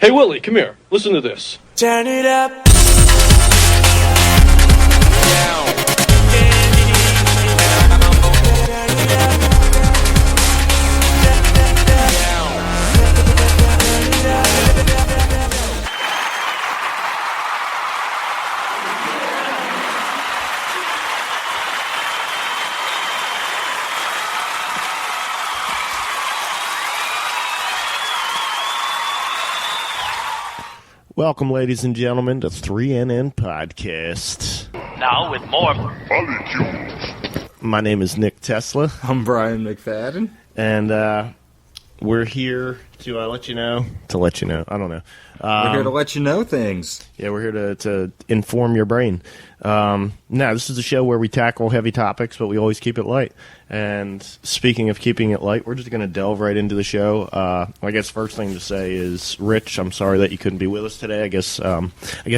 Hey, Willie, come here. Listen to this. Turn it up. Welcome, ladies and gentlemen, to 3NN Podcast. Now with more My name is Nick Tesla, I'm Brian McFadden. and we're here to let you know. I don't know. We're here to let you know things. Yeah, we're here to inform your brain. Now, this is a show where we tackle heavy topics, but we always keep it light. And speaking of keeping it light, we're just going to delve right into the show. I guess first thing to say is, Rich, I'm sorry that you couldn't be with us today. I guess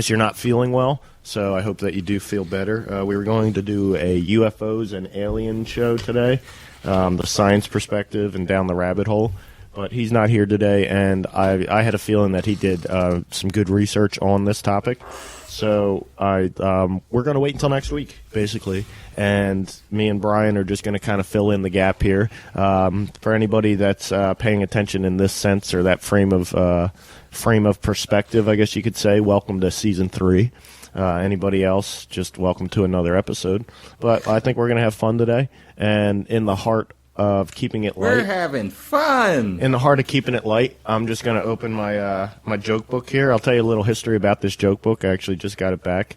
you're not feeling well, so I hope that you do feel better. We were going to do a UFOs and alien show today, the science perspective and down the rabbit hole. But he's not here today, and I had a feeling that he did some good research on this topic. So we're going to wait until next week, basically, and me and Brian are just going to kind of fill in the gap here. For anybody that's paying attention in this sense or that frame of perspective, I guess you could say, welcome to Season 3. Anybody else, just welcome to another episode. But I think we're going to have fun today, and in the heart of keeping it light. We're having fun. In the heart of keeping it light, I'm just going to open my my joke book here. I'll tell you a little history about this joke book. I actually just got it back.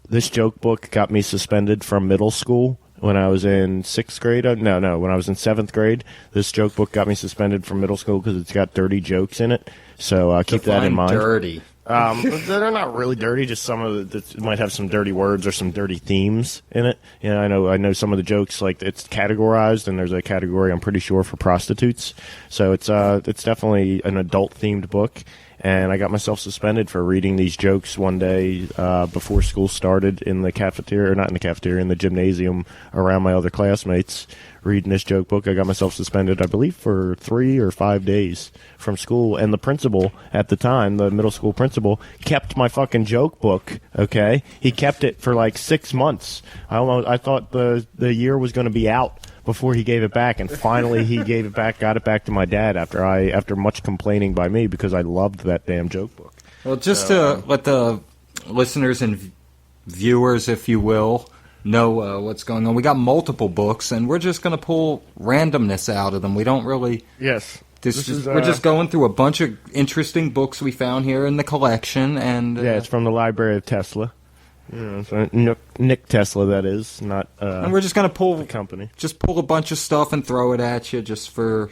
This joke book got me suspended from middle school when I was in 6th grade. When I was in 7th grade. This joke book got me suspended from middle school because it's got dirty jokes in it. So keep that in mind. Dirty. They're not really dirty. Just some of it might have some dirty words or some dirty themes in it. Yeah, I know some of the jokes, like, it's categorized, and there's a category, I'm pretty sure, for prostitutes. So it's definitely an adult themed book. And I got myself suspended for reading these jokes one day before school started in the cafeteria, or not in the cafeteria, in the gymnasium around my other classmates. Reading this joke book, I got myself suspended, I believe, for 3 or 5 days from school. And the principal at the time, the middle school principal, kept my fucking joke book. Okay, he kept it for like 6 months. I thought the year was going to be out before he gave it back, and finally he gave it back, got it back to my dad after much complaining by me because I loved that damn joke book. Well, just to let the listeners and viewers, if you will, know what's going on. We got multiple books, and we're just going to pull randomness out of them. We don't really... Yes. We're just going through a bunch of interesting books we found here in the collection, and... yeah, it's from the Library of Tesla. So Nick Tesla, that is, not and we're just going to pull the company. Just pull a bunch of stuff and throw it at you just for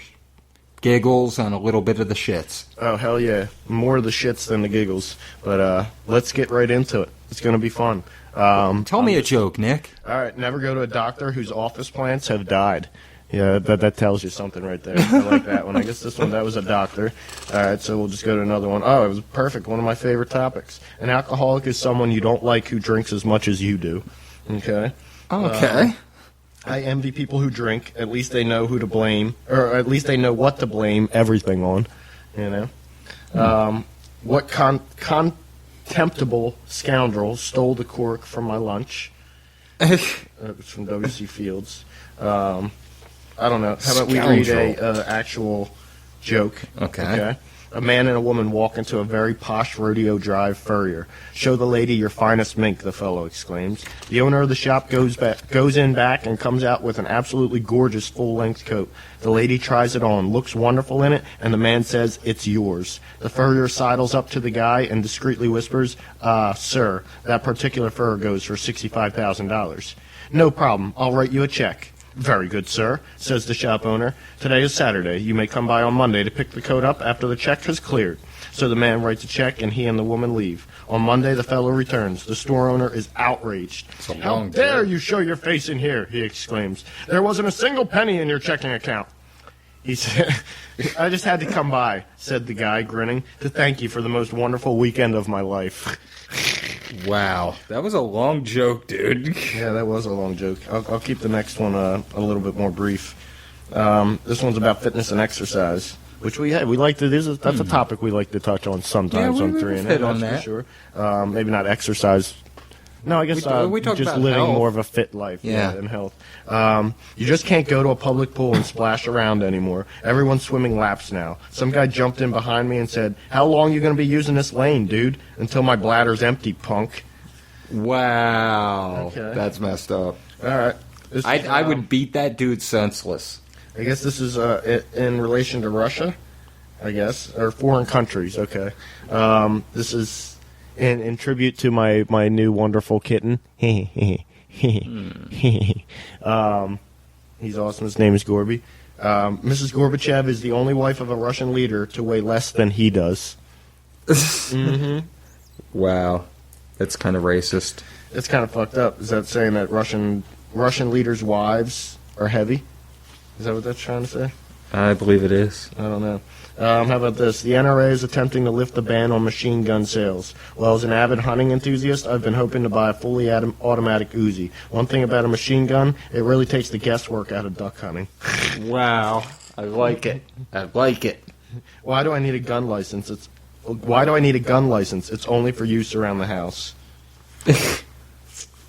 giggles and a little bit of the shits. Oh, hell yeah. More of the shits than the giggles. But let's get right into it. It's going to be fun. Tell me a joke, Nick. All right, never go to a doctor whose office plants have died. Yeah, that tells you something right there. I like that one. I guess this one, that was a doctor. All right, so we'll just go to another one. Oh, it was perfect. One of my favorite topics. An alcoholic is someone you don't like who drinks as much as you do. Okay? Okay. I envy people who drink. At least they know who to blame, or at least they know what to blame everything on. You know? What contemptible scoundrel stole the cork from my lunch? It was from W.C. Fields. I don't know. How about we read a actual joke? Okay. A man and a woman walk into a very posh Rodeo Drive furrier. "Show the lady your finest mink," the fellow exclaims. The owner of the shop goes in back and comes out with an absolutely gorgeous full-length coat. The lady tries it on, looks wonderful in it, and the man says, "It's yours." The furrier sidles up to the guy and discreetly whispers, "Sir, that particular fur goes for $65,000. "No problem. I'll write you a check." "Very good, sir," says the shop owner. "Today is Saturday. You may come by on Monday to pick the coat up after the check has cleared." So the man writes a check, and he and the woman leave. On Monday, the fellow returns. The store owner is outraged. "How dare you show your face in here?" he exclaims. "There wasn't a single penny in your checking account." He said, "I just had to come by," said the guy, grinning, "to thank you for the most wonderful weekend of my life." Wow. That was a long joke, dude. Yeah, that was a long joke. I'll keep the next one a little bit more brief. This one's about fitness and exercise. which we like to. That's a topic we like to touch on sometimes Yeah, on we 3 and hit A, on that's for that. sure. Maybe not exercise. No, I guess we talk just about living health. more of a fit life, Yeah. and health. You just can't go to a public pool and splash around anymore. Everyone's swimming laps now. Some guy jumped in behind me and said, "How long you going to be using this lane, dude? Until my bladder's empty, punk." Wow. Okay. That's messed up. All right. This is, I would beat that dude senseless. I guess this is in relation to Russia, I guess, or foreign countries. Okay. This is in tribute to my new wonderful kitten. He's awesome. His name is Gorby. Mrs. Gorbachev is the only wife of a Russian leader to weigh less than he does. Wow. That's kind of racist. It's kind of fucked up. Is that saying that Russian leaders' wives are heavy? Is that what that's trying to say? I believe it is. I don't know. How about this? The NRA is attempting to lift the ban on machine gun sales. Well, as an avid hunting enthusiast, I've been hoping to buy a fully automatic Uzi. One thing about a machine gun, it really takes the guesswork out of duck hunting. Wow. I like it. I like it. Why do I need a gun license? Why do I need a gun license? It's only for use around the house.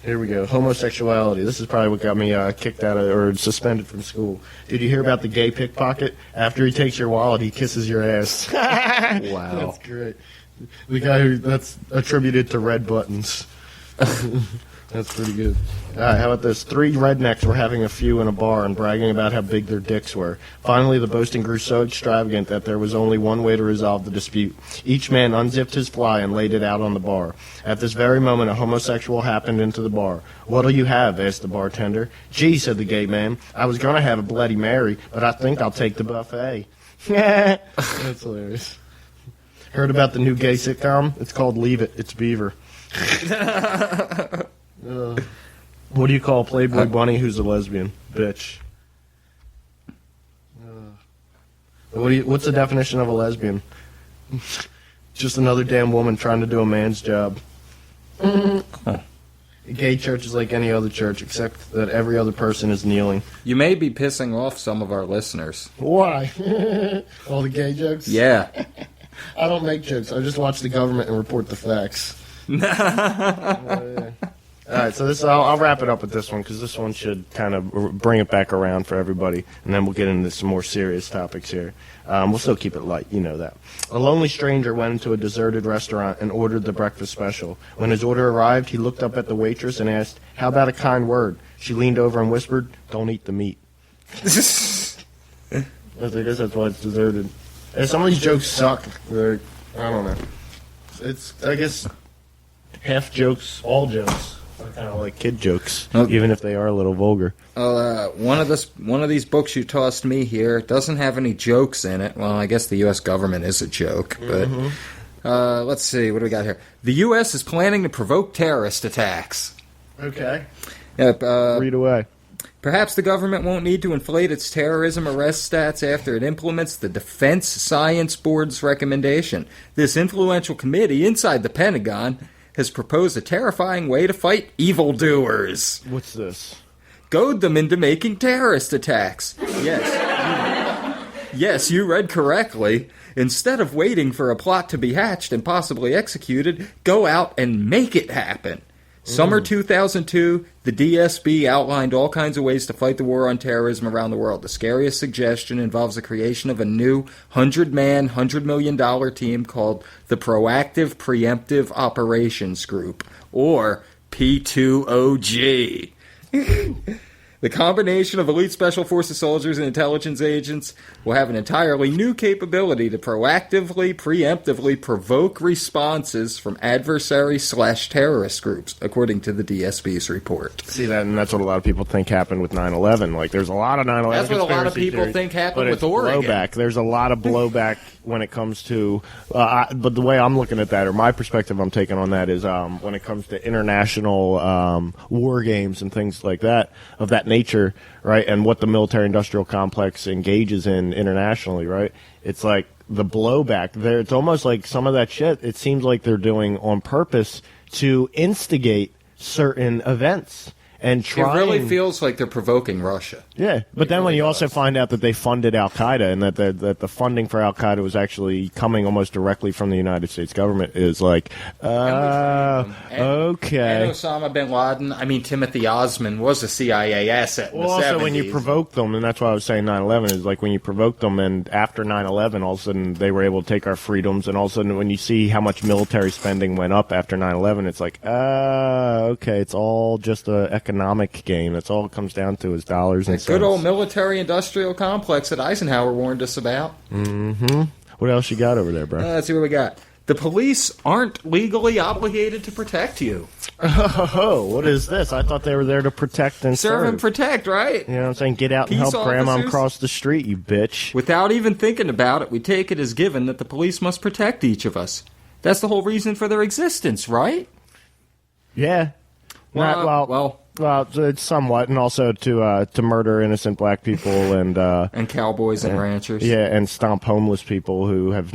Here we go. Homosexuality. This is probably what got me kicked out of or suspended from school. Did you hear about the gay pickpocket? After he takes your wallet, he kisses your ass. Wow. That's great. The guy that's attributed to red buttons. That's pretty good. All right, how about this? 3 rednecks were having a few in a bar and bragging about how big their dicks were. Finally, the boasting grew so extravagant that there was only one way to resolve the dispute. Each man unzipped his fly and laid it out on the bar. At this very moment, a homosexual happened into the bar. "What'll you have?" asked the bartender. "Gee," said the gay man, "I was going to have a Bloody Mary, but I think I'll take the buffet." That's hilarious. Heard about the new gay sitcom? It's called Leave It. It's Beaver. What do you call a Playboy bunny who's a lesbian? Bitch. What's the definition of a lesbian? Just another damn woman trying to do a man's job. A gay church is like any other church, except that every other person is kneeling. You may be pissing off some of our listeners. Why? All the gay jokes? Yeah. I don't make jokes. I just watch the government and report the facts. All right, so I'll wrap it up with this one because this one should kind of bring it back around for everybody, and then we'll get into some more serious topics here. We'll still keep it light, you know that. A lonely stranger went into a deserted restaurant and ordered the breakfast special. When his order arrived, he looked up at the waitress and asked, "How about a kind word?" She leaned over and whispered, "Don't eat the meat." I guess that's why it's deserted. And some of these jokes suck. I don't know. It's, I guess, half jokes, all jokes. Kind of like kid jokes, even if they are a little vulgar. One of these books you tossed me here doesn't have any jokes in it. Well, I guess the U.S. government is a joke, but let's see. What do we got here? The U.S. is planning to provoke terrorist attacks. Okay. Read away. Perhaps the government won't need to inflate its terrorism arrest stats after it implements the Defense Science Board's recommendation. This influential committee inside the Pentagon has proposed a terrifying way to fight evildoers. What's this? Goad them into making terrorist attacks. Yes, you read correctly. Instead of waiting for a plot to be hatched and possibly executed, go out and make it happen. Summer 2002, the DSB outlined all kinds of ways to fight the war on terrorism around the world. The scariest suggestion involves the creation of a new 100-man, $100 million team called the Proactive Preemptive Operations Group, or P2OG. The combination of elite special forces soldiers and intelligence agents will have an entirely new capability to proactively, preemptively provoke responses from adversary/terrorist groups, according to the DSB's report. See that, and that's what a lot of people think happened with 9/11. Like, there's a lot of 9/11. That's what a lot of people theories, think happened but with it's Oregon. Blowback. There's a lot of blowback when it comes to. But the way I'm looking at that, or my perspective I'm taking on that, is when it comes to international war games and things like that of that nature, right? And what the military-industrial complex engages in internationally, right? It's like the blowback there. It's almost like some of that shit. It seems like they're doing on purpose to instigate certain events. and It try. really and- feels like they're provoking Russia. Yeah, but then when really you also does. find out that they funded Al Qaeda and that the funding for Al Qaeda was actually coming almost directly from the United States government, is like, And okay. Osama bin Laden, I mean, Timothy Osman was a CIA asset in Well, the 70s. also when you provoke them, and that's why I was saying 9/11 is like when you provoke them, and after 9/11, all of a sudden they were able to take our freedoms, and all of a sudden when you see how much military spending went up after 9/11, it's like, okay, it's all just a economic game. That's all it comes down to is dollars and Good cents. old military-industrial complex that Eisenhower warned us about. What else you got over there, bro? Let's see what we got. The police aren't legally obligated to protect you. Oh, what is this? I thought they were there to protect and Serve serve. and protect, right? You know what I'm saying? Get out and Peace help grandma officers? cross the street, you bitch. Without even thinking about it, we take it as given that the police must protect each of us. That's the whole reason for their existence, right? Yeah. Well, Well, it's somewhat, and also to murder innocent black people and and cowboys and ranchers. yeah, and stomp homeless people who have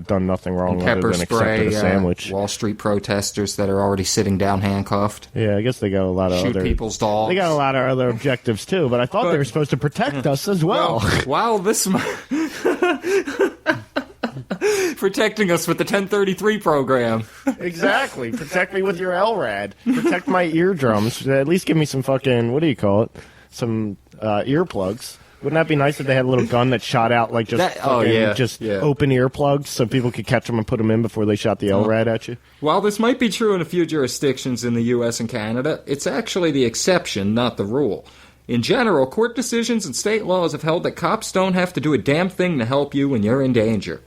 done nothing wrong And other pepper than accepted spray, a sandwich. Wall Street protesters that are already sitting down handcuffed. Yeah, I guess they got a lot of Shoot other people's dogs. They got a lot of other objectives too, but I thought they were supposed to protect us as well. Wow, this protecting us with the 1033 program. Exactly. Protect me with your LRAD. Protect my eardrums. At least give me some fucking, what do you call it? Some earplugs. Wouldn't that be nice if they had a little gun that shot out like just open earplugs so people could catch them and put them in before they shot the LRAD at you? While this might be true in a few jurisdictions in the U.S. and Canada, it's actually the exception, not the rule. In general, court decisions and state laws have held that cops don't have to do a damn thing to help you when you're in danger.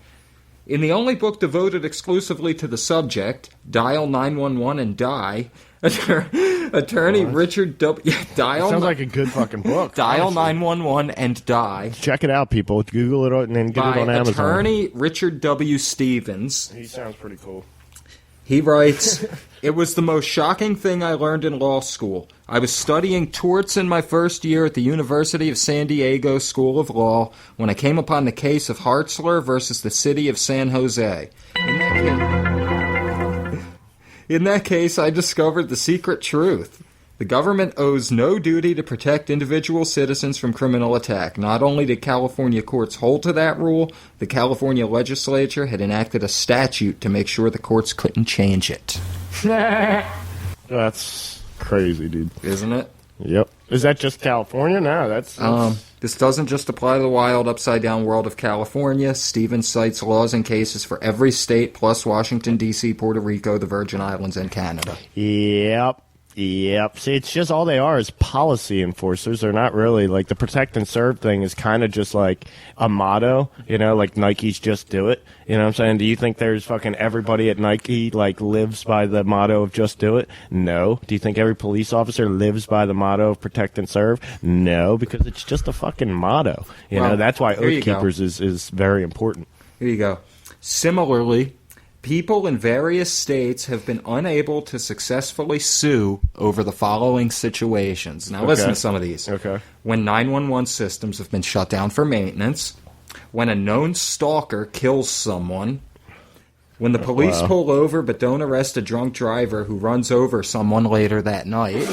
In the only book devoted exclusively to the subject, Dial 911 and Die, attorney Richard W. Sounds like a good fucking book. Dial honestly. 911 and Die. Check it out, people. Google it and then get By it on Amazon. attorney Richard W. Stevens. He sounds pretty cool. He writes, "It was the most shocking thing I learned in law school. I was studying torts in my first year at the University of San Diego School of Law when I came upon the case of Hartzler versus the city of San Jose. In that case, I discovered the secret truth. The government owes no duty to protect individual citizens from criminal attack. Not only did California courts hold to that rule, the California legislature had enacted a statute to make sure the courts couldn't change it." That's crazy, dude. Isn't it? Yep. Is that just California? No, that's This doesn't just apply to the wild, upside-down world of California. Stevens cites laws and cases for every state, plus Washington, D.C., Puerto Rico, the Virgin Islands, and Canada. Yep. Yep. See, it's just all they are is policy enforcers. They're not really like the protect and serve thing is kind of just like a motto, you know, like Nike's just do it. You know what I'm saying? Do you think there's fucking everybody at Nike like lives by the motto of just do it? No. Do you think every police officer lives by the motto of protect and serve? No, because it's just a fucking motto. You know, that's why here you Oath go. Keepers is very important. Here you go. Similarly, people in various states have been unable to successfully sue over the following situations. Now listen to some of these. Okay. When 911 systems have been shut down for maintenance, when a known stalker kills someone, when the police pull over but don't arrest a drunk driver who runs over someone later that night,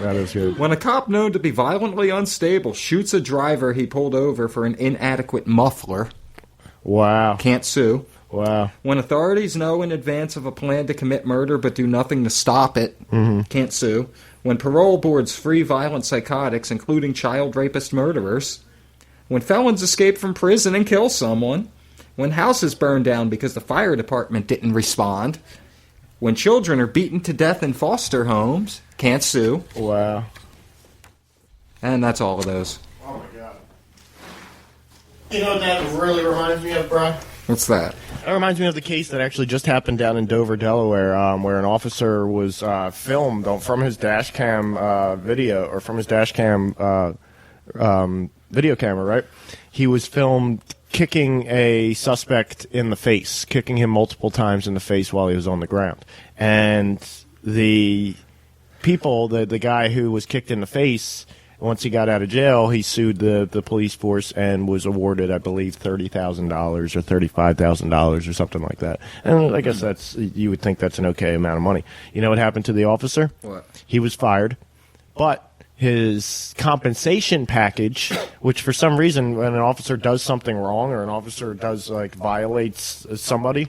That is good. when a cop known to be violently unstable shoots a driver he pulled over for an inadequate muffler, Wow. can't sue. Wow. When authorities know in advance of a plan to commit murder but do nothing to stop it, can't sue. When parole boards free violent psychotics, including child rapist murderers. When felons escape from prison and kill someone. When houses burn down because the fire department didn't respond. When children are beaten to death in foster homes, can't sue. Wow. And that's all of those. Oh my god. You know what that really reminds me of, bro? What's that? That reminds me of the case that actually just happened down in Dover, Delaware, where an officer was filmed from his dash cam video, or from his dash cam video camera, right? He was filmed kicking a suspect in the face, kicking him multiple times in the face while he was on the ground. And the people, the guy who was kicked in the face, Once he got out of jail, he sued the police force and was awarded, I believe, $30,000 or $35,000 or something like that. And I guess you would think that's an okay amount of money. You know what happened to the officer? What? He was fired, but his compensation package, which for some reason when an officer does something wrong or an officer does violates somebody,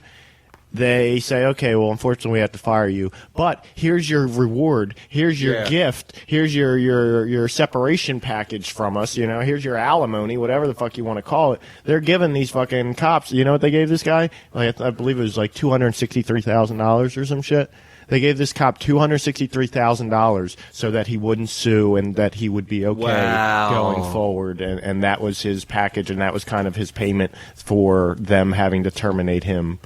they say, okay, well, unfortunately, we have to fire you. But here's your reward. Here's your gift. Here's your separation package from us. Here's your alimony, whatever the fuck you want to call it. They're giving these fucking cops. You know what they gave this guy? I believe it was like $263,000 or some shit. They gave this cop $263,000 so that he wouldn't sue and that he would be okay going forward. And that was his package, and that was kind of his payment for them having to terminate him.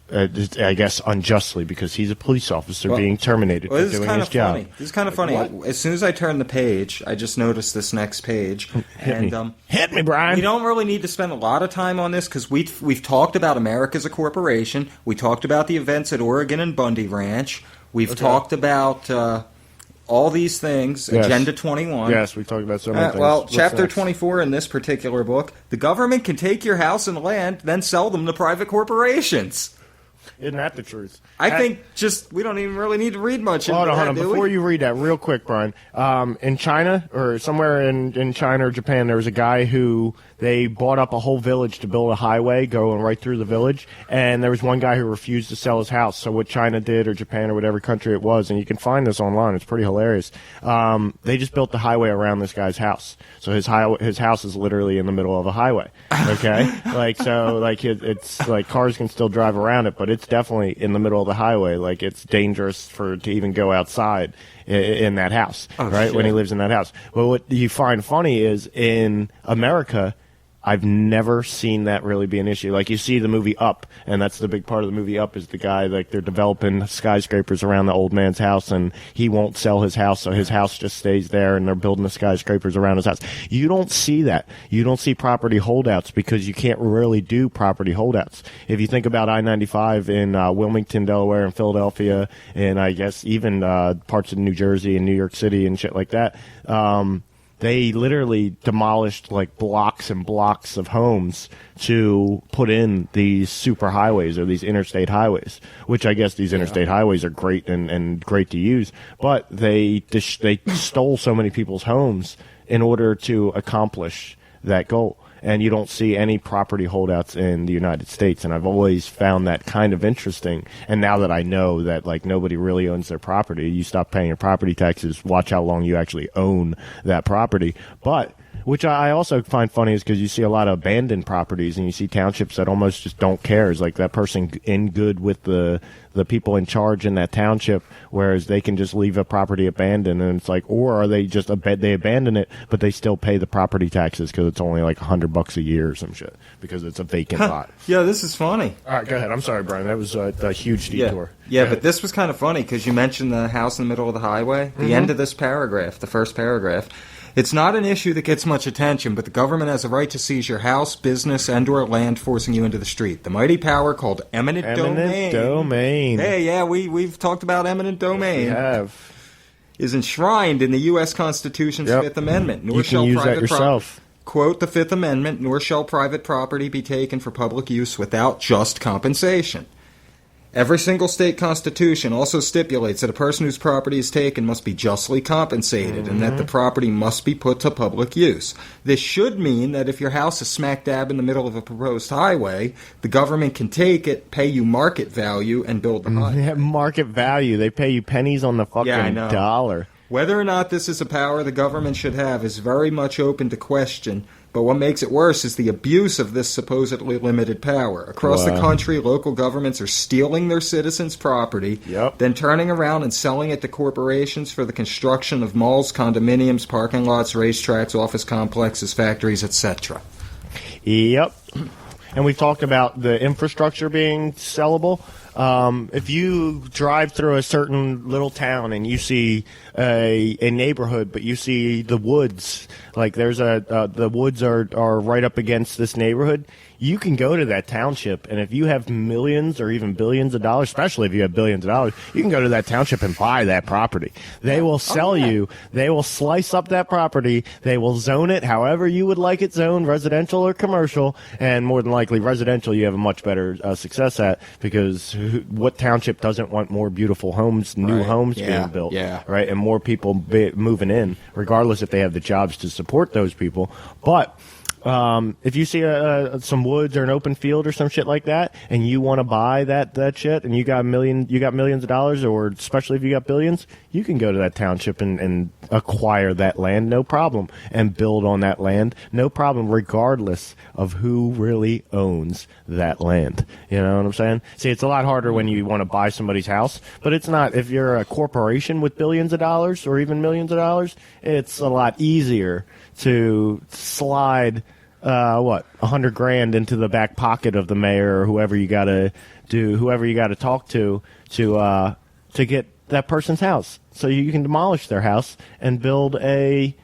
I guess unjustly, because he's a police officer being terminated for doing his job. This is kind of funny. As soon as I turned the page, I just noticed this next page. Hit me, Brian. We don't really need to spend a lot of time on this because we've talked about America as a corporation. We talked about the events at Oregon and Bundy Ranch. We've talked about all these things. Yes. Agenda 21. Yes, we talked about so many things. Well, Chapter 24 in this particular book, the government can take your house and land, then sell them to private corporations. Isn't that the truth? I think we don't even really need to read much. Hold on. Before you read that, real quick, Brian. In China, or somewhere in China or Japan, there was a guy who they bought up a whole village to build a highway going right through the village, and there was one guy who refused to sell his house. So what China did, or Japan, or whatever country it was, and you can find this online, it's pretty hilarious. They just built the highway around this guy's house. So his house is literally in the middle of a highway. Okay, it's like cars can still drive around it, but it's definitely in the middle of the highway. Like it's dangerous to even go outside in that house, right? Shit. When he lives in that house. But what you find funny is in America, I've never seen that really be an issue. Like you see the movie Up, and that's the big part of the movie Up is the guy, like they're developing skyscrapers around the old man's house, and he won't sell his house, so his house just stays there, and they're building the skyscrapers around his house. You don't see that. You don't see property holdouts because you can't really do property holdouts. If you think about I-95 in Wilmington, Delaware, and Philadelphia, and I guess even parts of New Jersey and New York City and shit like that, they literally demolished like blocks and blocks of homes to put in these super highways or these interstate highways, which I guess these interstate highways are great and great to use, but they stole so many people's homes in order to accomplish that goal. And you don't see any property holdouts in the United States. And I've always found that kind of interesting. And now that I know that, like, nobody really owns their property, you stop paying your property taxes, watch how long you actually own that property. But which I also find funny is because you see a lot of abandoned properties and you see townships that almost just don't care. It's like that person in good with the people in charge in that township, whereas they can just leave a property abandoned, and it's like, or are they just they abandon it, but they still pay the property taxes because it's only like $100 a year or some shit because it's a vacant lot. Yeah, this is funny. All right, go ahead. I'm sorry, Brian. That was a huge detour. Yeah, but this was kind of funny because you mentioned the house in the middle of the highway. The end of this paragraph, the first paragraph. It's not an issue that gets much attention, but the government has a right to seize your house, business, and or land, forcing you into the street. The mighty power called eminent domain. Hey, yeah, we've talked about eminent domain. Yes, we have. Is enshrined in the U.S. Constitution's Fifth Amendment. Nor shall use that yourself. Quote, the Fifth Amendment, nor shall private property be taken for public use without just compensation. Every single state constitution also stipulates that a person whose property is taken must be justly compensated and that the property must be put to public use. This should mean that if your house is smack dab in the middle of a proposed highway, the government can take it, pay you market value, and build the highway. Yeah, market value. They pay you pennies on the fucking dollar. Whether or not this is a power the government should have is very much open to question, but what makes it worse is the abuse of this supposedly limited power. Across the country, local governments are stealing their citizens' property, then turning around and selling it to corporations for the construction of malls, condominiums, parking lots, racetracks, office complexes, factories, etc. Yep. And we've talked about the infrastructure being sellable. if you drive through a certain little town and you see a neighborhood, but you see the woods, like there's the woods are right up against this neighborhood, you can go to that township, and if you have millions or even billions of dollars, especially if you have billions of dollars, you can go to that township and buy that property. They will sell you. They will slice up that property. They will zone it however you would like it zoned, residential or commercial, and more than likely residential you have a much better success at, because what township doesn't want more beautiful homes, new homes being built, right, and more people moving in, regardless if they have the jobs to support those people. But if you see some woods or an open field or some shit like that, and you want to buy that shit, and you got millions of dollars, or especially if you got billions, you can go to that township and acquire that land, no problem, and build on that land, no problem, regardless of who really owns that land. You know what I'm saying? See, it's a lot harder when you want to buy somebody's house, but it's not. If you're a corporation with billions of dollars or even millions of dollars, it's a lot easier to slide $100,000 into the back pocket of the mayor or whoever you got to talk to get that person's house, so you can demolish their house and build a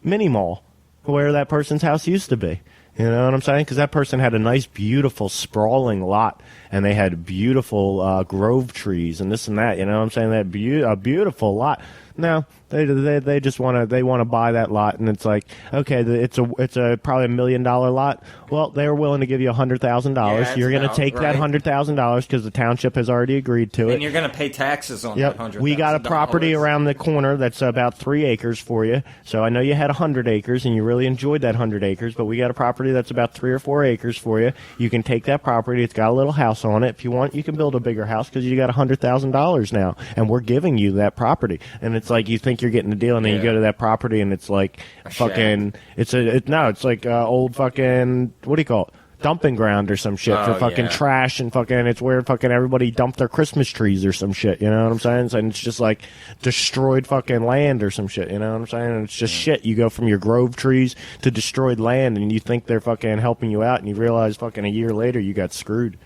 mini mall where that person's house used to be. You know what I'm saying? Because that person had a nice, beautiful, sprawling lot, and they had beautiful grove trees and this and that. You know what I'm saying? They had a beautiful lot. No, they just want to buy that lot, and it's like, okay, it's a probably $1 million lot. Well, they're willing to give you $100,000. You're going to take that $100,000 because the township has already agreed to it, and you're going to pay taxes on that $100,000. We got a property around the corner that's about 3 acres for you. So I know you had 100 acres and you really enjoyed that 100 acres, but we got a property that's about 3 or 4 acres for you. You can take that property. It's got a little house on it. If you want, you can build a bigger house because you got $100,000 now, and we're giving you that property. And it's like you think you're getting a deal, and then you go to that property, and it's like fucking. It's like old fucking, what do you call it? Dumping ground or some shit for fucking trash, and fucking it's where fucking everybody dumped their Christmas trees or some shit. You know what I'm saying? And it's just like destroyed fucking land or some shit. You know what I'm saying? And it's just shit. You go from your grove trees to destroyed land, and you think they're fucking helping you out, and you realize fucking a year later you got screwed.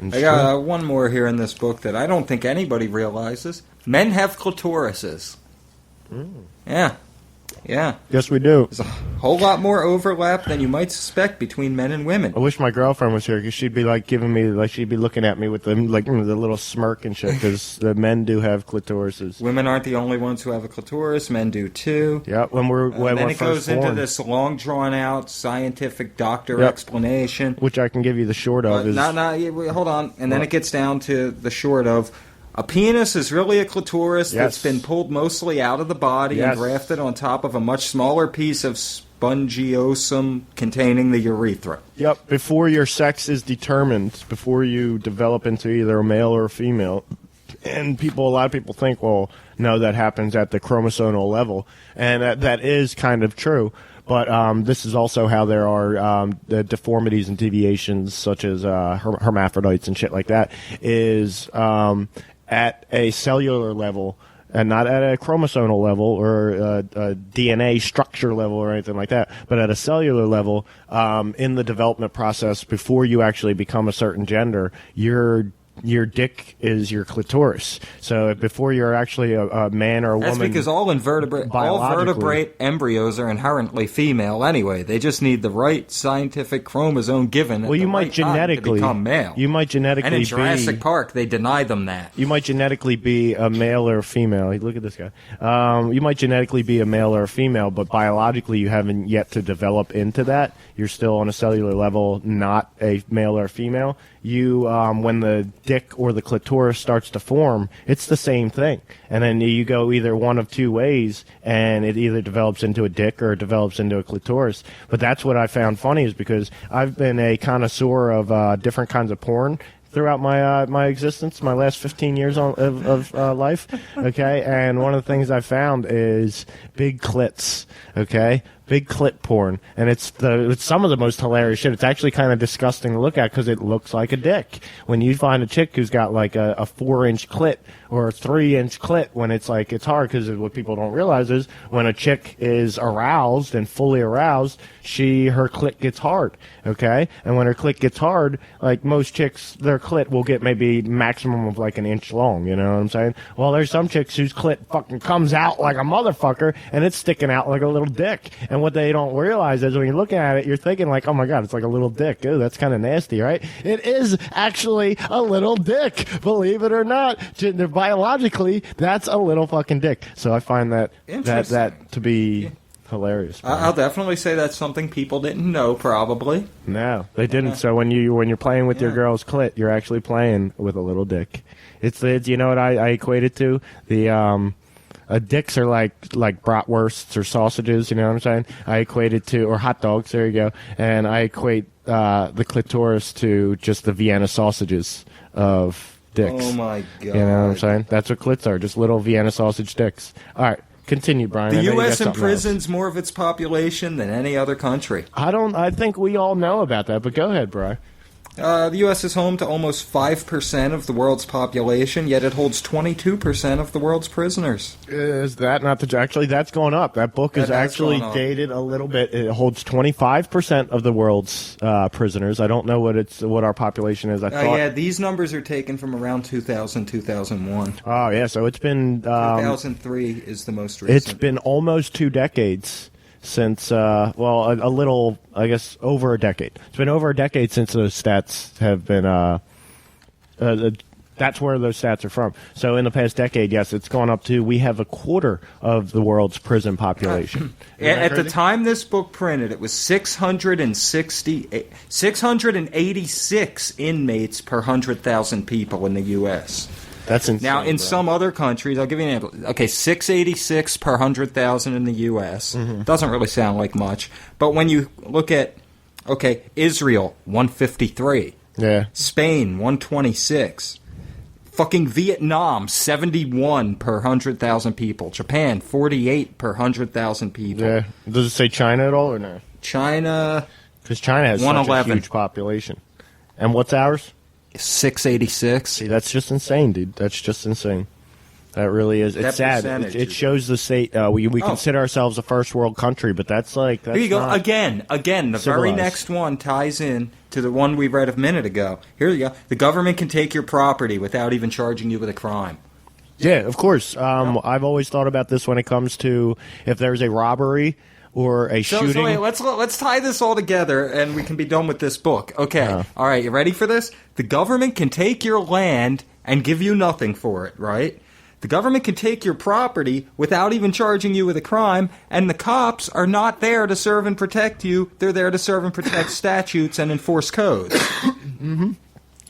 I got one more here in this book that I don't think anybody realizes. Men have clitorises. Yeah. Yes, we do. There's a whole lot more overlap than you might suspect between men and women. I wish my girlfriend was here, because she'd be like giving me, like, she'd be looking at me with the little smirk and shit, because the men do have clitorises. Women aren't the only ones who have a clitoris. Men do too. Yeah, when we're then it first goes into born. this long drawn out scientific doctor explanation, which I can give you the short of. Hold on, and then it gets down to the short of. A penis is really a clitoris that's been pulled mostly out of the body and grafted on top of a much smaller piece of spongiosum containing the urethra. Yep, before your sex is determined, before you develop into either a male or a female. And a lot of people think, well, no, that happens at the chromosomal level. And that is kind of true. But this is also how there are the deformities and deviations, such as hermaphrodites and shit like that, is at a cellular level and not at a chromosomal level or a DNA structure level or anything like that, but at a cellular level, in the development process, before you actually become a certain gender, your dick is your clitoris. So before you're actually a man or a woman... That's because all vertebrate embryos are inherently female anyway. They just need the right scientific chromosome given at the right time to become male. You might genetically and in Jurassic Park, they deny them that. You might genetically be a male or a female. Look at this guy. You might genetically be a male or a female, but biologically you haven't yet to develop into that. You're still on a cellular level, not a male or a female. When the dick or the clitoris starts to form, it's the same thing. And then you go either one of two ways, and it either develops into a dick or it develops into a clitoris. But that's what I found funny, is because I've been a connoisseur of different kinds of porn throughout my existence, my last 15 years of life, okay? And one of the things I found is big clits, okay? big clit porn, and it's some of the most hilarious shit. It's actually kind of disgusting to look at because it looks like a dick. When you find a chick who's got like a 4-inch clit or a 3-inch clit, when it's like, it's hard because what people don't realize is when a chick is aroused and fully aroused, her clit gets hard, okay? And when her clit gets hard, like most chicks, their clit will get maybe maximum of like an inch long, you know what I'm saying? Well, there's some chicks whose clit fucking comes out like a motherfucker, and it's sticking out like a little dick. And what they don't realize is when you look at it, you're thinking like, oh my God, it's like a little dick. Ew, that's kind of nasty, right? It is actually a little dick, believe it or not. Biologically, that's a little fucking dick. So I find that to be hilarious. I'll definitely say that's something people didn't know, probably. No, they didn't. So when you're playing with your girl's clit, you're actually playing with a little dick. It's you know what I equate it to? The dicks are like bratwursts or sausages, you know what I'm saying? I equate it to, or hot dogs, there you go. And I equate the clitoris to just the Vienna sausages of dicks. Oh my God. You know what I'm saying? That's what clits are, just little Vienna sausage dicks. All right. Continue, Brian. The U.S. imprisons more of its population than any other country. I think we all know about that, but go ahead, Brian. The U.S. is home to almost 5% of the world's population, yet it holds 22% of the world's prisoners. Is that not the... Actually, that's going up. That book is actually dated a little bit. It holds 25% of the world's prisoners. I don't know what our population is. Yeah, these numbers are taken from around 2000, 2001. Oh, yeah, so it's been... 2003 is the most recent. It's been almost 2 decades since, a little, I guess, over a decade. It's been over a decade since those stats have been, that's where those stats are from. So in the past decade, yes, it's gone up to, we have a quarter of the world's prison population. At the time this book printed, it was 686 inmates per 100,000 people in the U.S. That's insane. Now, in some other countries, I'll give you an example. Okay, 686 per 100,000 in the U.S. Doesn't really sound like much. But when you look at, Israel, 153. Yeah. Spain, 126. Fucking Vietnam, 71 per 100,000 people. Japan, 48 per 100,000 people. Yeah. Does it say China at all or no? China... Because China has such a huge population. And what's ours? 686. See, that's just insane, dude. That's just insane. That really is. It's sad. It shows the state. We consider ourselves a first world country, but that's like... That's Here you go. Again, the very next one ties in to the one we read a minute ago. Here you go. The government can take your property without even charging you with a crime. Yeah, of course. I've always thought about this when it comes to if there's a robbery or a shooting. So wait, let's tie this all together, and we can be done with this book. Okay. All right, you ready for this? The government can take your land and give you nothing for it, right? The government can take your property without even charging you with a crime, and the cops are not there to serve and protect you. They're there to serve and protect statutes and enforce codes. Mm-hmm.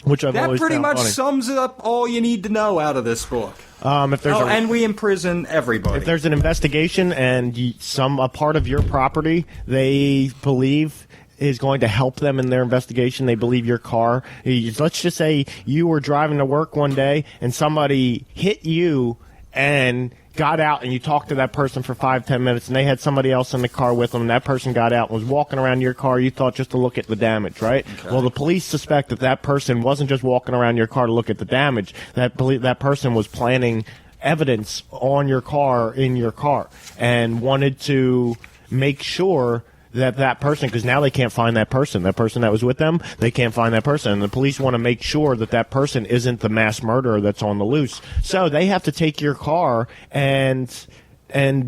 Which I've always pretty much funny. Sums up all you need to know out of this book. If there's and we imprison everybody. If there's an investigation and a part of your property they believe is going to help them in their investigation, they believe your car. Let's just say you were driving to work one day and somebody hit you and got out, and you talked to that person for 5-10 minutes, and they had somebody else in the car with them, and that person got out and was walking around your car. You thought just to look at the damage, right? Okay. Well, the police suspect that person wasn't just walking around your car to look at the damage. That person was planting evidence on your car, in your car, and wanted to make sure that person, because now they can't find that person that was with them, they can't find that person, and the police want to make sure that person isn't the mass murderer that's on the loose. So they have to take your car and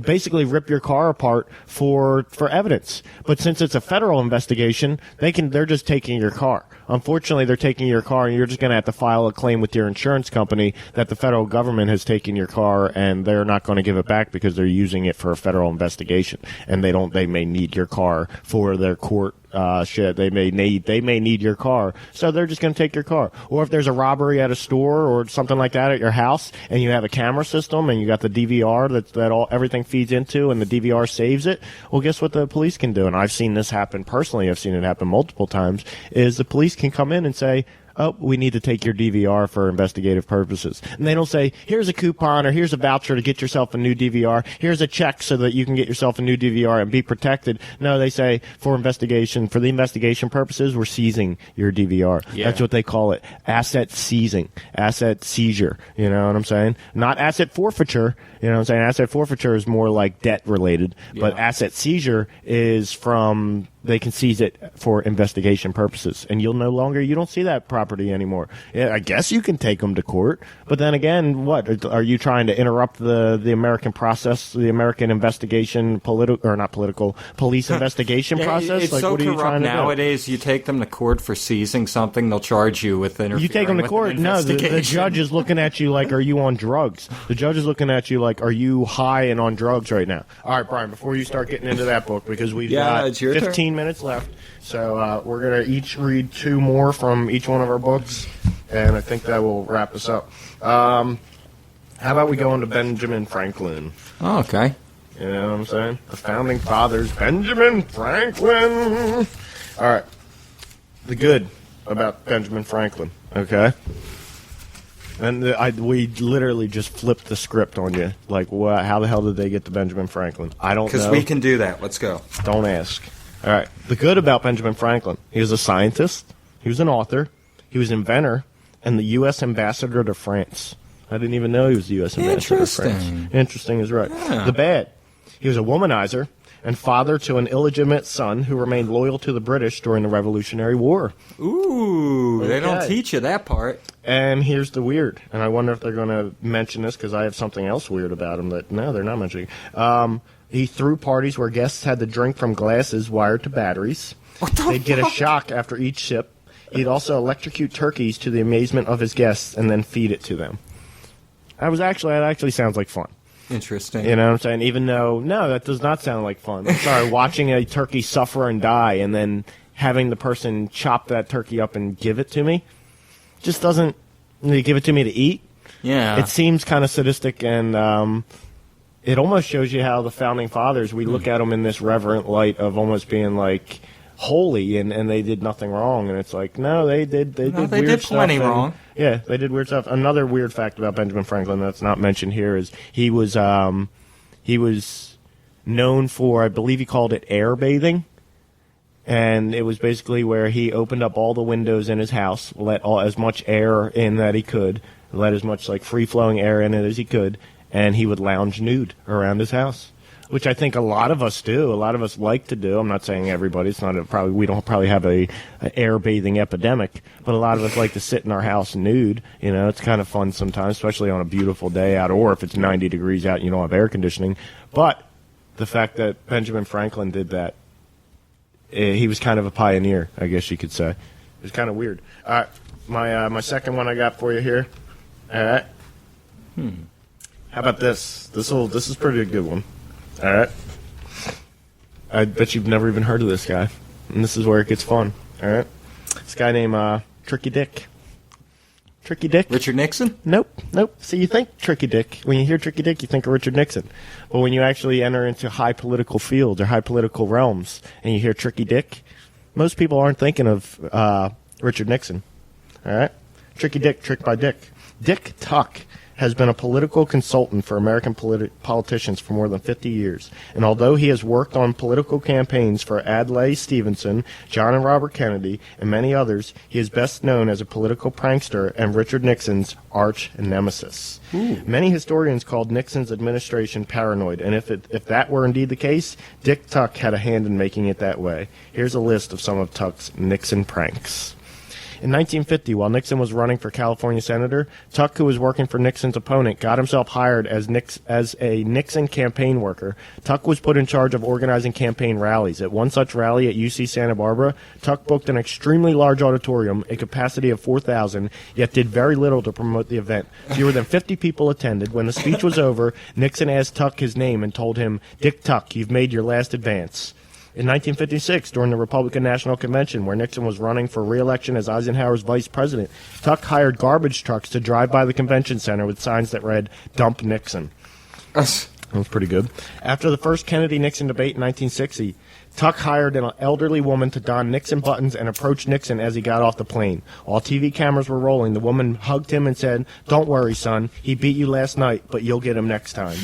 basically rip your car apart for evidence. But since it's a federal investigation, they're just taking your car. Unfortunately, they're taking your car, and you're just going to have to file a claim with your insurance company that the federal government has taken your car, and they're not going to give it back because they're using it for a federal investigation, and they may need your car for their court shit. They may need your car, so they're just going to take your car. Or if there's a robbery at a store or something like that at your house, and you have a camera system and you got the DVR everything feeds into, and the DVR saves it. Well, guess what the police can do? And I've seen this happen personally. I've seen it happen multiple times. Is the police can come in and say, oh, we need to take your DVR for investigative purposes. And they don't say, here's a coupon or here's a voucher to get yourself a new DVR. Here's a check so that you can get yourself a new DVR and be protected. No, they say, for the investigation purposes, we're seizing your DVR. Yeah. That's what they call it. Asset seizing. Asset seizure. You know what I'm saying? Not asset forfeiture. You know what I'm saying? Asset forfeiture is more like debt related, but asset seizure is from they can seize it for investigation purposes, and you don't see that property anymore. Yeah, I guess you can take them to court, but then again, what are you trying to interrupt the American process, the American investigation, police investigation process? It's like, so what are you corrupt trying to nowadays. do? You take them to court for seizing something, they'll charge you with interfering. You take them to with court. an No, the investigation. judge is looking at you like, are you on drugs? The judge is looking at you like, are you high and on drugs right now? All right, Brian, before you start getting into that book, because we've got it's your 15 minutes left, so we're going to each read 2 more from each one of our books, and I think that will wrap us up. How about we go into Benjamin Franklin? Oh, okay. You know what I'm saying? The founding fathers, Benjamin Franklin. All right. The good about Benjamin Franklin, okay? And we literally just flipped the script on you. Like, how the hell did they get to Benjamin Franklin? I don't know. Because we can do that. Let's go. Don't ask. All right. The good about Benjamin Franklin, he was a scientist, he was an author, he was an inventor, and the U.S. ambassador to France. I didn't even know he was the U.S. ambassador to France. Interesting is right. Yeah. The bad, he was a womanizer and father to an illegitimate son who remained loyal to the British during the Revolutionary War. Ooh, they don't Okay. teach you that part. And here's the weird, and I wonder if they're going to mention this because I have something else weird about him that, no, they're not mentioning. He threw parties where guests had to drink from glasses wired to batteries. They'd get a shock after each sip. He'd also electrocute turkeys to the amazement of his guests and then feed it to them. That actually sounds like fun. Interesting. You know what I'm saying? Even though, no, that does not sound like fun. I'm sorry, watching a turkey suffer and die and then having the person chop that turkey up and give it to me just doesn't, they give it to me to eat. Yeah. It seems kind of sadistic, and it almost shows you how the founding fathers, we look at them in this reverent light of almost being like holy, and they did nothing wrong. And it's like, no, they did weird did plenty stuff, and- wrong. Yeah, they did weird stuff. Another weird fact about Benjamin Franklin that's not mentioned here is he was known for, I believe he called it air bathing. And it was basically where he opened up all the windows in his house, let as much air in that he could, let as much like free-flowing air in it as he could, and he would lounge nude around his house, which I think a lot of us do. A lot of us like to do. I'm not saying everybody. It's not we don't probably have a air bathing epidemic, but a lot of us like to sit in our house nude. You know, it's kind of fun sometimes, especially on a beautiful day out, or if it's 90 degrees out and you don't have air conditioning. But the fact that Benjamin Franklin did that, he was kind of a pioneer, I guess you could say. It was kind of weird. All right, my second one I got for you here. All right. How about this? This is pretty good one. All right. I bet you've never even heard of this guy, and this is where it gets fun. All right. This guy named Tricky Dick. Tricky Dick. Richard Nixon? Nope. So you think Tricky Dick. When you hear Tricky Dick, you think of Richard Nixon. But when you actually enter into high political fields or high political realms and you hear Tricky Dick, most people aren't thinking of Richard Nixon. All right? Tricky Dick, tricked by Dick. Dick Tuck has been a political consultant for American politicians for more than 50 years. And although he has worked on political campaigns for Adlai Stevenson, John and Robert Kennedy, and many others, he is best known as a political prankster and Richard Nixon's arch nemesis. Many historians called Nixon's administration paranoid, and if that were indeed the case, Dick Tuck had a hand in making it that way. Here's a list of some of Tuck's Nixon pranks. In 1950, while Nixon was running for California senator, Tuck, who was working for Nixon's opponent, got himself hired as a Nixon campaign worker. Tuck was put in charge of organizing campaign rallies. At one such rally at UC Santa Barbara, Tuck booked an extremely large auditorium, a capacity of 4,000, yet did very little to promote the event. Fewer than 50 people attended. When the speech was over, Nixon asked Tuck his name and told him, "Dick Tuck, you've made your last advance." In 1956, during the Republican National Convention, where Nixon was running for re-election as Eisenhower's vice president, Tuck hired garbage trucks to drive by the convention center with signs that read, "Dump Nixon." That was pretty good. After the first Kennedy-Nixon debate in 1960, Tuck hired an elderly woman to don Nixon buttons and approach Nixon as he got off the plane. While TV cameras were rolling, the woman hugged him and said, "Don't worry, son. He beat you last night, but you'll get him next time."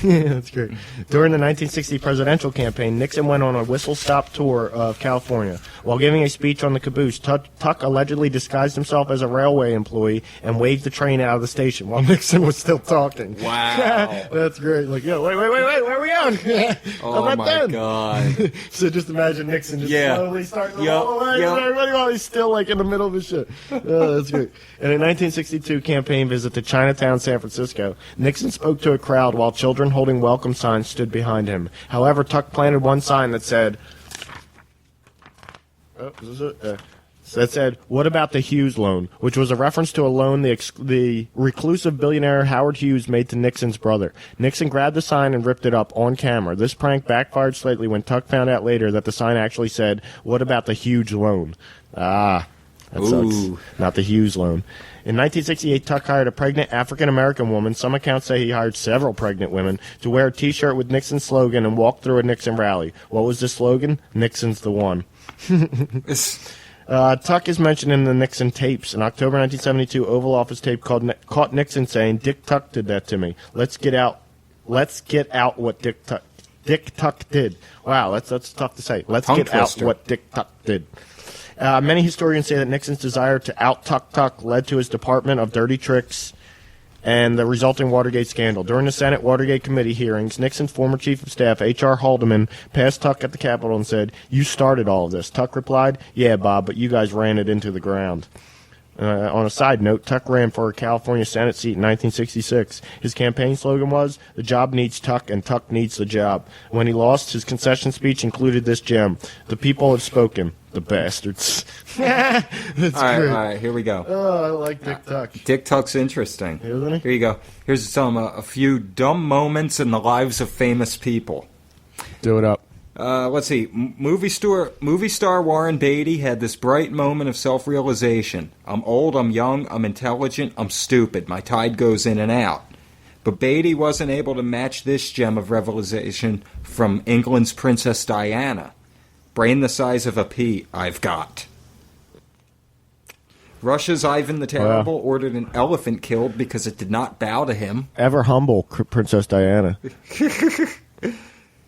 That's great. During the 1960 presidential campaign, Nixon went on a whistle-stop tour of California. While giving a speech on the caboose, Tuck allegedly disguised himself as a railway employee and waved the train out of the station while Nixon was still talking. Wow. That's great. Like, yo, wait, where are we going? Oh, my God. So just imagine Nixon just Yeah. slowly starting to Yep, roll away yep. with everybody while he's still like in the middle of his shit. Oh, that's great. In a 1962 campaign visit to Chinatown, San Francisco, Nixon spoke to a crowd while children holding welcome signs stood behind him. However, Tuck planted one sign that said, that said, "What about the Hughes loan?" which was a reference to a loan the reclusive billionaire Howard Hughes made to Nixon's brother. Nixon grabbed the sign and ripped it up on camera. This prank backfired slightly when Tuck found out later that the sign actually said, "What about the Hughes loan?" Ah, that Ooh. sucks. Not the Hughes loan. In 1968, Tuck hired a pregnant African-American woman. Some accounts say he hired several pregnant women to wear a T-shirt with Nixon's slogan and walk through a Nixon rally. What was the slogan? Nixon's the one. Tuck is mentioned in the Nixon tapes. In October 1972, Oval Office tape caught Nixon saying, "Dick Tuck did that to me. Let's get out what Dick Tuck did." Wow, that's tough to say. Let's Tongue get twister. out what Dick Tuck did. Many historians say that Nixon's desire to out-Tuck Tuck led to his Department of Dirty Tricks and the resulting Watergate scandal. During the Senate Watergate Committee hearings, Nixon's former chief of staff, H.R. Haldeman, passed Tuck at the Capitol and said, "You started all of this." Tuck replied, "Yeah, Bob, but you guys ran it into the ground." On a side note, Tuck ran for a California Senate seat in 1966. His campaign slogan was, "The job needs Tuck, and Tuck needs the job." When he lost, his concession speech included this gem: "The people have spoken. The bastards." That's All great. right, here we go. Oh, I like Dick Tuck. Dick Tuck's interesting. Isn't he? Here you go. Here's a few dumb moments in the lives of famous people. Do it up. Let's see. Movie star Warren Beatty had this bright moment of self-realization. "I'm old, I'm young, I'm intelligent, I'm stupid. My tide goes in and out." But Beatty wasn't able to match this gem of revelation from England's Princess Diana. "Brain the size of a pea, I've got." Russia's Ivan the Terrible ordered an elephant killed because it did not bow to him. Ever humble Princess Diana.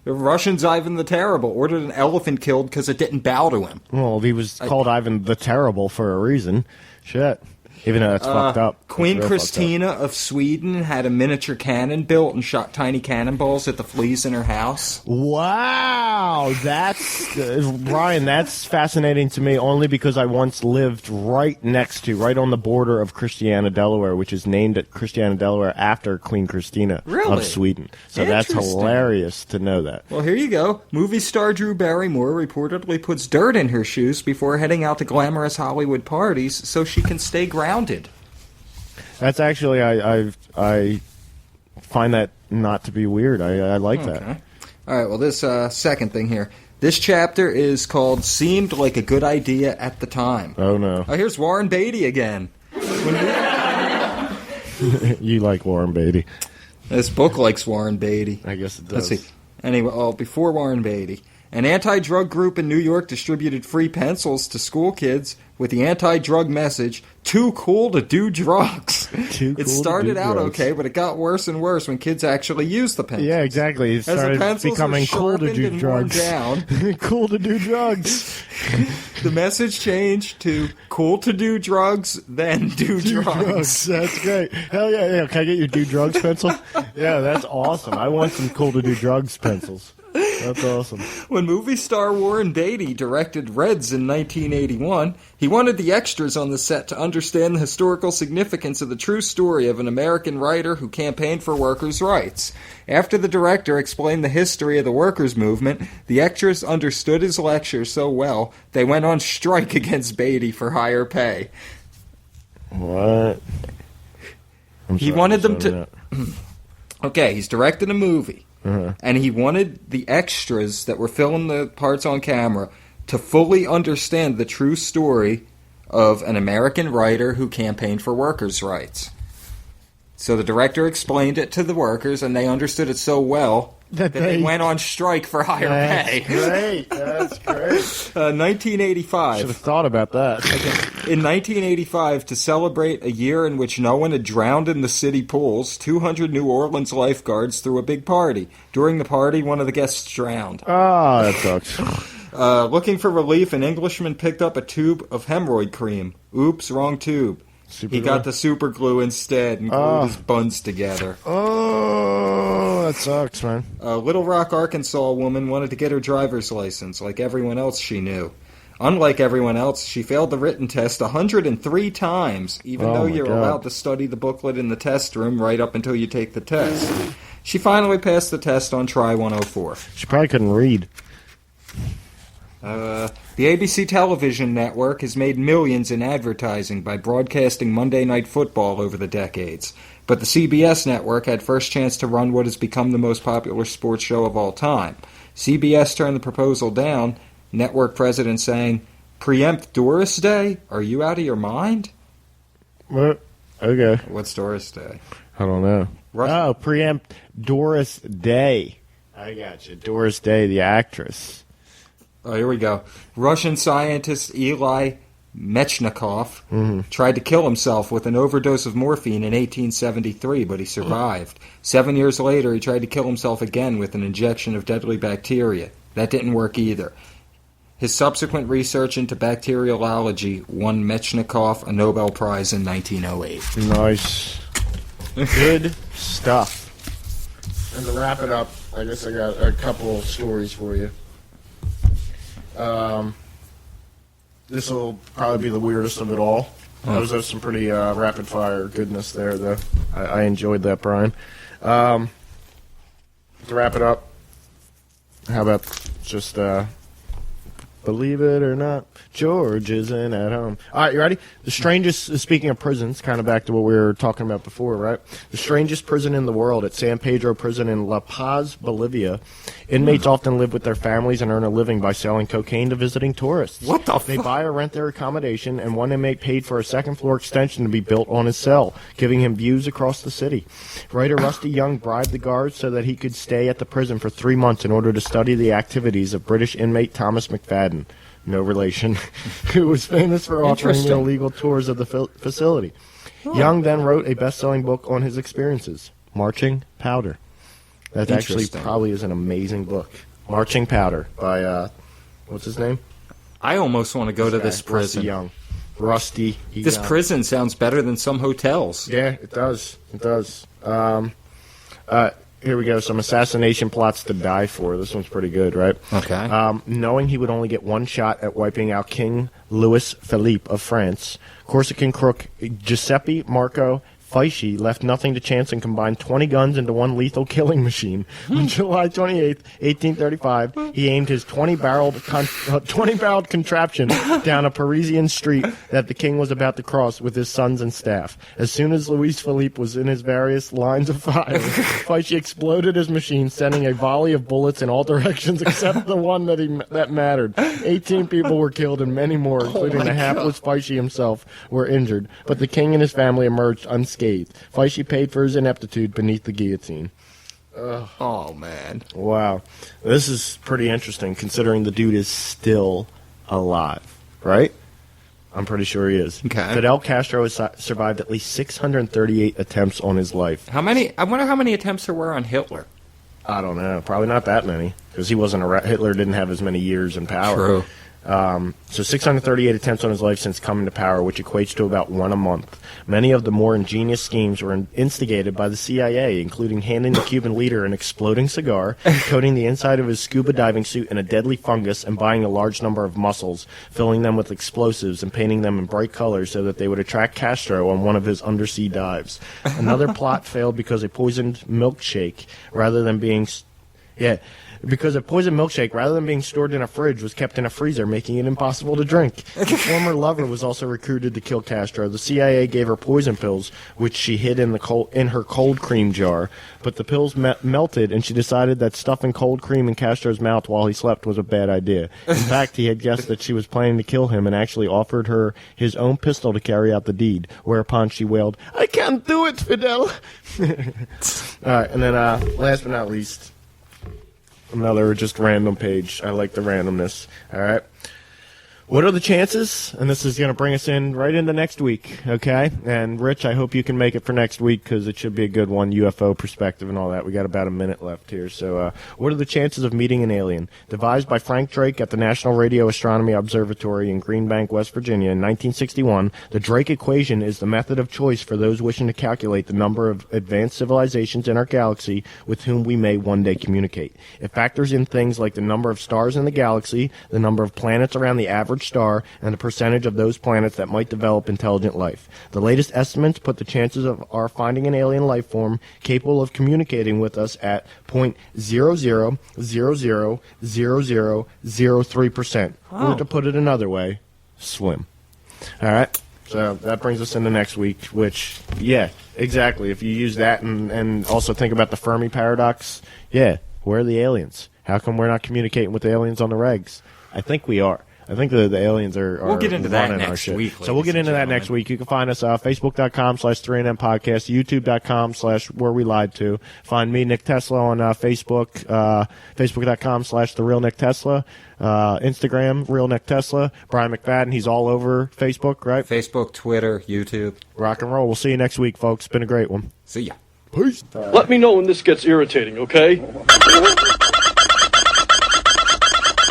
The Russians Ivan the Terrible ordered an elephant killed because it didn't bow to him. Well, he was called Ivan the Terrible for a reason. Shit. Even though that's fucked up. Queen That's real fucked Christina of Sweden had a miniature cannon built and shot tiny cannonballs at the fleas in her house. up. Wow. That's, Brian, that's fascinating to me only because I once lived right on the border of Christiana, Delaware, which is named at Christiana, Delaware after Queen Christina Really? of Sweden. So that's Interesting. hilarious to know that. Well, here you go. Movie star Drew Barrymore reportedly puts dirt in her shoes before heading out to glamorous Hollywood parties so she can stay grounded. That's actually, I find that not to be weird. I like that. Okay. All right, well, this second thing here. This chapter is called Seemed Like a Good Idea at the Time. Oh, no. Oh, here's Warren Beatty again. You like Warren Beatty. This book likes Warren Beatty. I guess it does. Let's see. Anyway, before Warren Beatty. An anti-drug group in New York distributed free pencils to school kids with the anti-drug message, "Too cool to do drugs." Too cool It to started do out drugs. okay, but it got worse and worse when kids actually used the pencils. Yeah, exactly. It As the started pencils becoming were cool to sharpened do and worn drugs. down, Cool to do drugs. the message changed to "Cool to do drugs, then do Do drugs." drugs. That's great. Hell yeah. Can I get your do drugs pencil? Yeah, that's awesome. I want some cool to do drugs pencils. That's awesome. When movie star Warren Beatty directed Reds in 1981, he wanted the extras on the set to understand the historical significance of the true story of an American writer who campaigned for workers' rights. After the director explained the history of the workers' movement, the extras understood his lecture so well, they went on strike against Beatty for higher pay. What? He wanted them to... Okay, he's directed a movie. And he wanted the extras that were filling the parts on camera to fully understand the true story of an American writer who campaigned for workers' rights. So the director explained it to the workers, and they understood it so well that they went on strike for higher pay. Great. That's great. 1985. Should have thought about that. In 1985, to celebrate a year in which no one had drowned in the city pools, 200 New Orleans lifeguards threw a big party. During the party, one of the guests drowned. Oh, that sucks. Looking for relief, an Englishman picked up a tube of hemorrhoid cream. Oops, wrong tube. He got the super glue instead and glued his buns together. Oh, that sucks, man. A Little Rock, Arkansas woman wanted to get her driver's license like everyone else she knew. Unlike everyone else, she failed the written test 103 times, even though you're allowed to study the booklet in the test room right up until you take the test. She finally passed the test on try 104. She probably couldn't read. The ABC television network has made millions in advertising by broadcasting Monday Night Football over the decades. But the CBS network had first chance to run what has become the most popular sports show of all time. CBS turned the proposal down, network president saying, "Preempt Doris Day? Are you out of your mind?" What? Okay. What's Doris Day? I don't know. Oh, preempt Doris Day. I got you. Doris Day, the actress. Oh, here we go. Russian scientist Eli Mechnikov tried to kill himself with an overdose of morphine in 1873, but he survived. 7 years later, he tried to kill himself again with an injection of deadly bacteria. That didn't work either. His subsequent research into bacteriology won Mechnikov a Nobel Prize in 1908. Nice. Good stuff. And to wrap it up, I guess I got a couple stories for you. This will probably be the weirdest of it all. Those are some pretty rapid-fire goodness there, though. I enjoyed that, Brian. To wrap it up, how about just believe it or not, George isn't at home. All right, you ready? The strangest, speaking of prisons, kind of back to what we were talking about before, right? The strangest prison in the world at San Pedro Prison in La Paz, Bolivia. Inmates often live with their families and earn a living by selling cocaine to visiting tourists. What the They buy or rent their accommodation, and one inmate paid for a second-floor extension to be built on his cell, giving him views across the city. Writer Rusty Young bribed the guards so that he could stay at the prison for 3 months in order to study the activities of British inmate Thomas McFadden, no relation, who was famous for offering illegal tours of the facility. Young then wrote a best-selling book on his experiences, Marching Powder. That actually probably is an amazing book. Marching Powder by, what's his name? I almost want to go to this prison. Rusty Young. Rusty Young. This prison sounds better than some hotels. Yeah, it does. It does. Here we go. Some assassination plots to die for. This one's pretty good, right? Okay. Knowing he would only get one shot at wiping out King Louis Philippe of France, Corsican crook Giuseppe Marco Fieschi left nothing to chance and combined 20 guns into one lethal killing machine. On July 28, 1835, he aimed his 20-barreled contraption down a Parisian street that the king was about to cross with his sons and staff. As soon as Louis Philippe was in his various lines of fire, Fieschi exploded his machine, sending a volley of bullets in all directions except the one that mattered. 18 people were killed and many more, including the hapless Fieschi himself, were injured, but the king and his family emerged unscathed. Fieschi paid for his ineptitude beneath the guillotine. Oh, man. Wow. This is pretty interesting, considering the dude is still alive, right? I'm pretty sure he is. Okay. Fidel Castro has survived at least 638 attempts on his life. How many? I wonder how many attempts there were on Hitler. I don't know. Probably not that many, because he wasn't Hitler didn't have as many years in power. True. So 638 attempts on his life since coming to power, which equates to about one a month. Many of the more ingenious schemes were instigated by the CIA, including handing the Cuban leader an exploding cigar, coating the inside of his scuba diving suit in a deadly fungus, and buying a large number of mussels, filling them with explosives, and painting them in bright colors so that they would attract Castro on one of his undersea dives. Another plot failed because a poisoned milkshake, rather than being Yeah, because a poison milkshake, rather than being stored in a fridge, was kept in a freezer, making it impossible to drink. The former lover was also recruited to kill Castro. The CIA gave her poison pills, which she hid in her cold cream jar. But the pills melted, and she decided that stuffing cold cream in Castro's mouth while he slept was a bad idea. In fact, he had guessed that she was planning to kill him and actually offered her his own pistol to carry out the deed, whereupon she wailed, "I can't do it, Fidel!" All right, and then last but not least, another just random page. I like the randomness. All right. What are the chances? And this is going to bring us in right into next week, okay? And, Rich, I hope you can make it for next week because it should be a good one, UFO perspective and all that. We got about a minute left here. So what are the chances of meeting an alien? Devised by Frank Drake at the National Radio Astronomy Observatory in Green Bank, West Virginia in 1961, the Drake equation is the method of choice for those wishing to calculate the number of advanced civilizations in our galaxy with whom we may one day communicate. It factors in things like the number of stars in the galaxy, the number of planets around the average star, and the percentage of those planets that might develop intelligent life. The latest estimates put the chances of our finding an alien life form capable of communicating with us at 0.00000003%. Or to put it another way, slim. All right? So that brings us into next week, which, yeah, exactly. If you use that and also think about the Fermi paradox, yeah, where are the aliens? How come we're not communicating with the aliens on the regs? I think we are. I think the aliens are We'll get into that running our next shit. week. So we'll get into that next week. You can find us Facebook.com/3NM Podcast, YouTube.com/Where We Lied To. Find me, Nick Tesla, on Facebook, Facebook.com/The Real Nick Tesla. Instagram, Real Nick Tesla. Brian McFadden, he's all over Facebook, right? Facebook, Twitter, YouTube. Rock and roll. We'll see you next week, folks. It's been a great one. See ya. Peace. Let me know when this gets irritating, okay?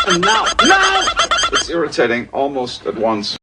And now! It's irritating almost at once.